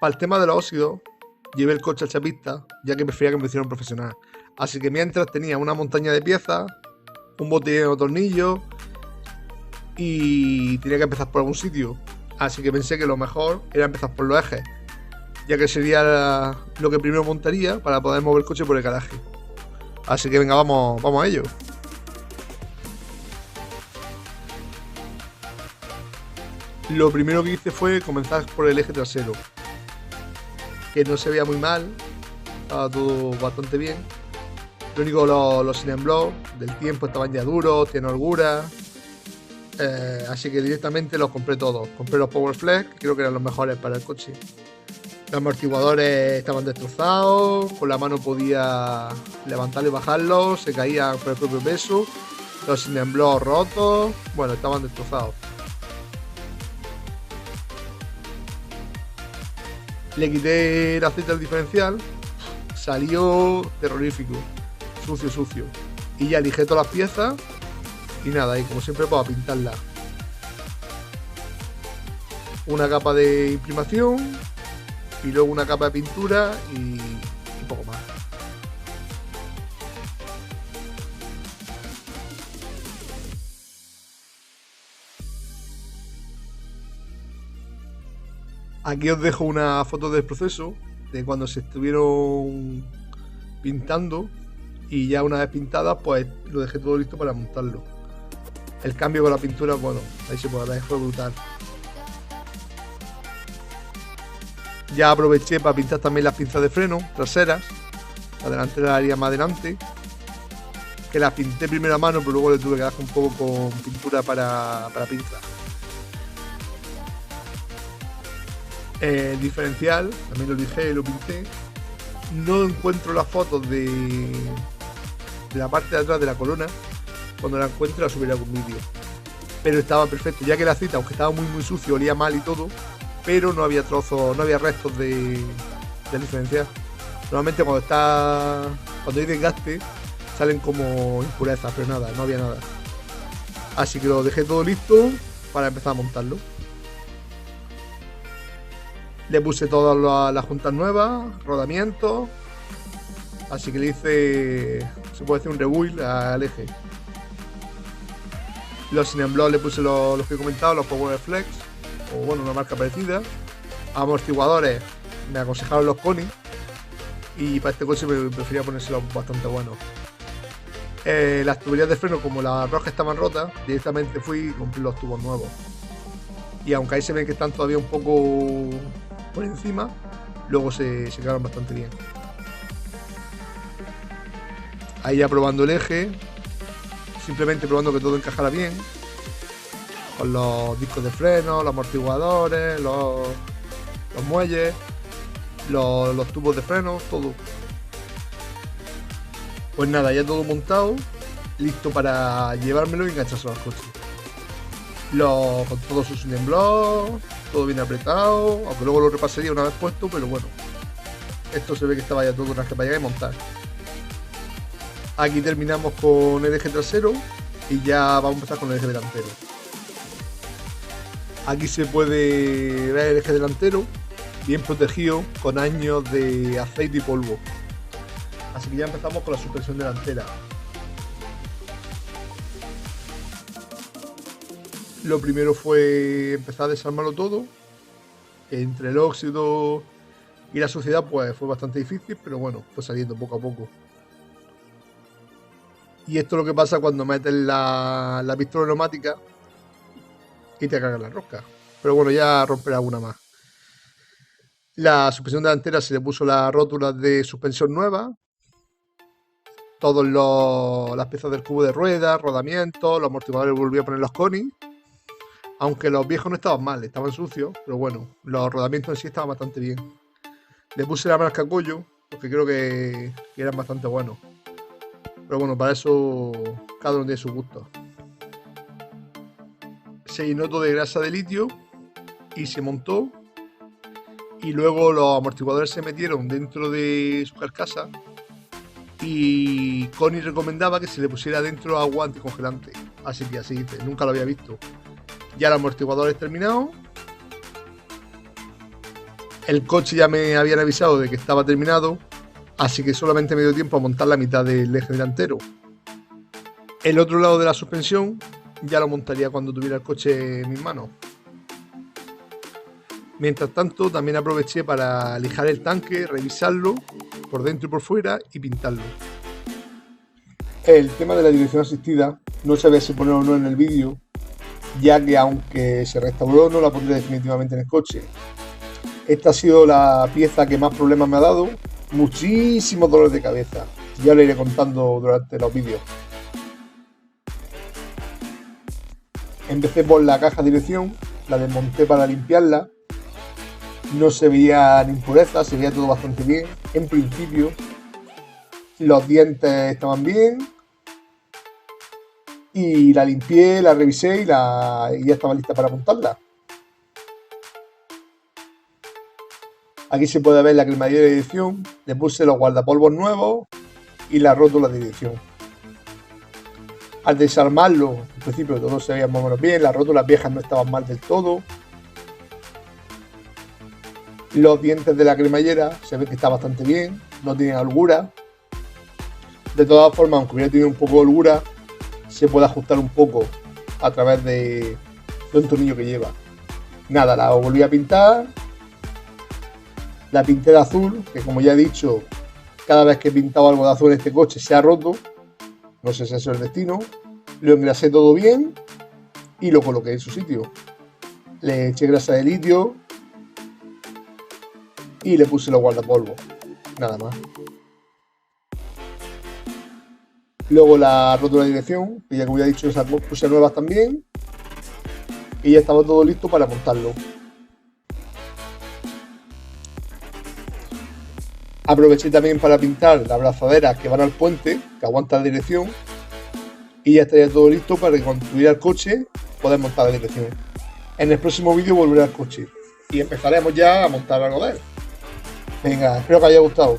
Para el tema de los óxidos, llevé el coche al chapista, ya que prefería que me hiciera un profesional. Así que mientras tenía una montaña de piezas, un bote de tornillos y tenía que empezar por algún sitio. Así que pensé que lo mejor era empezar por los ejes, ya que sería lo que primero montaría para poder mover el coche por el garaje. Así que venga, vamos a ello. Lo primero que hice fue comenzar por el eje trasero, que no se veía muy mal, estaba todo bastante bien. Lo único, los Cinemblock del tiempo estaban ya duros, tienen holgura. Así que directamente los compré todos. Compré los Powerflex, que creo que eran los mejores para el coche. Los amortiguadores estaban destrozados, con la mano podía levantarlos y bajarlos, se caían por el propio peso. Los Cinemblock rotos, bueno, estaban destrozados. Le quité el aceite al diferencial, salió terrorífico, sucio. Y ya lijé todas las piezas y nada, y como siempre para pintarla. Una capa de imprimación y luego una capa de pintura y poco más. Aquí os dejo una foto del proceso de cuando se estuvieron pintando y ya una vez pintadas pues lo dejé todo listo para montarlo. El cambio con la pintura, bueno, ahí se puede ver, fue brutal. Ya aproveché para pintar también las pinzas de freno traseras. La delantera la haría más adelante, que las pinté primero a mano, pero luego le tuve que dar un poco con pintura para pinza. El diferencial también lo lijé y lo pinté. No encuentro las fotos de la parte de atrás de la corona. Cuando la encuentre la subiré a algún vídeo. Pero estaba perfecto, ya que el aceite, aunque estaba muy sucio, olía mal y todo, pero no había trozos, no había restos del diferencial. Normalmente cuando hay desgaste salen como impurezas, pero nada, no había nada. Así que lo dejé todo listo para empezar a montarlo. Le puse todas las juntas nuevas, rodamientos. Así que le hice, se puede decir, un rebuild al eje. Los Cinemblock le puse los que he comentado, los Powerflex, o bueno, una marca parecida. Amortiguadores me aconsejaron los Koni. Y para este coche me prefería ponérselos bastante buenos. Las tuberías de freno, como las rojas estaban rotas, directamente fui y compré los tubos nuevos. Y aunque ahí se ven que están todavía un poco por encima, luego se quedaron bastante bien. Ahí ya probando el eje, simplemente probando que todo encajara bien, con los discos de freno, los amortiguadores, los muelles, los tubos de freno, todo. Pues nada, ya todo montado, listo para llevármelo y enganchárselo al coche. Con todos sus Cinemblock, todo bien apretado, aunque luego lo repasaría una vez puesto, pero bueno, esto se ve que estaba ya todo una vez que para llegar y montar. Aquí terminamos con el eje trasero y ya vamos a empezar con el eje delantero. Aquí se puede ver el eje delantero bien protegido con años de aceite y polvo. Así que ya empezamos con la suspensión delantera. Lo primero fue empezar a desarmarlo todo. Entre el óxido y la suciedad pues fue bastante difícil, pero bueno, fue saliendo poco a poco. Y esto es lo que pasa cuando metes la pistola neumática y te cagas la rosca. Pero bueno, ya romperá alguna más. La suspensión delantera se le puso las rótulas de suspensión nueva. Todas las piezas del cubo de ruedas, rodamientos, los amortiguadores volví a poner los Koni. Aunque los viejos no estaban mal, estaban sucios, pero bueno, los rodamientos en sí estaban bastante bien. Le puse la marca Koyo, porque creo que eran bastante buenos. Pero bueno, para eso cada uno tiene su gusto. Se llenó todo de grasa de litio y se montó. Y luego los amortiguadores se metieron dentro de su carcasa. Y Koni recomendaba que se le pusiera dentro agua anticongelante. Así que así dice, nunca lo había visto. Ya el amortiguador es terminado. El coche ya me habían avisado de que estaba terminado, así que solamente me dio tiempo a montar la mitad del eje delantero. El otro lado de la suspensión ya lo montaría cuando tuviera el coche en mis manos. Mientras tanto, también aproveché para lijar el tanque, revisarlo por dentro y por fuera y pintarlo. El tema de la dirección asistida no sabía si poner o no en el vídeo, ya que aunque se restauró no la pondré definitivamente en el coche. Esta ha sido la pieza que más problemas me ha dado, muchísimos dolores de cabeza. Ya lo iré contando durante los vídeos. Empecé por la caja de dirección, la desmonté para limpiarla. No se veían impurezas, se veía todo bastante bien. En principio, los dientes estaban bien. Y la limpié, la revisé y ya estaba lista para montarla. Aquí se puede ver la cremallera de dirección. Le puse los guardapolvos nuevos y la rótula de dirección. Al desarmarlo, al principio todo se veía más o menos bien. Las rótulas viejas no estaban mal del todo. Los dientes de la cremallera se ve que está bastante bien, no tienen holgura. De todas formas, aunque hubiera tenido un poco de holgura, se puede ajustar un poco a través de un tornillo que lleva. Nada, la volví a pintar. La pinté de azul, que como ya he dicho, cada vez que he pintado algo de azul en este coche se ha roto. No sé si eso es el destino. Lo engrasé todo bien y lo coloqué en su sitio. Le eché grasa de litio y le puse los guardapolvos, nada más. Luego la rótula de dirección, que ya como ya he dicho, esas puse nuevas también. Y ya estaba todo listo para montarlo. Aproveché también para pintar las brazaderas que van al puente, que aguanta la dirección. Y ya estaría todo listo para que cuando tuviera el coche poder montar la dirección. En el próximo vídeo volveré al coche y empezaremos ya a montar algo de él. Venga, espero que os haya gustado.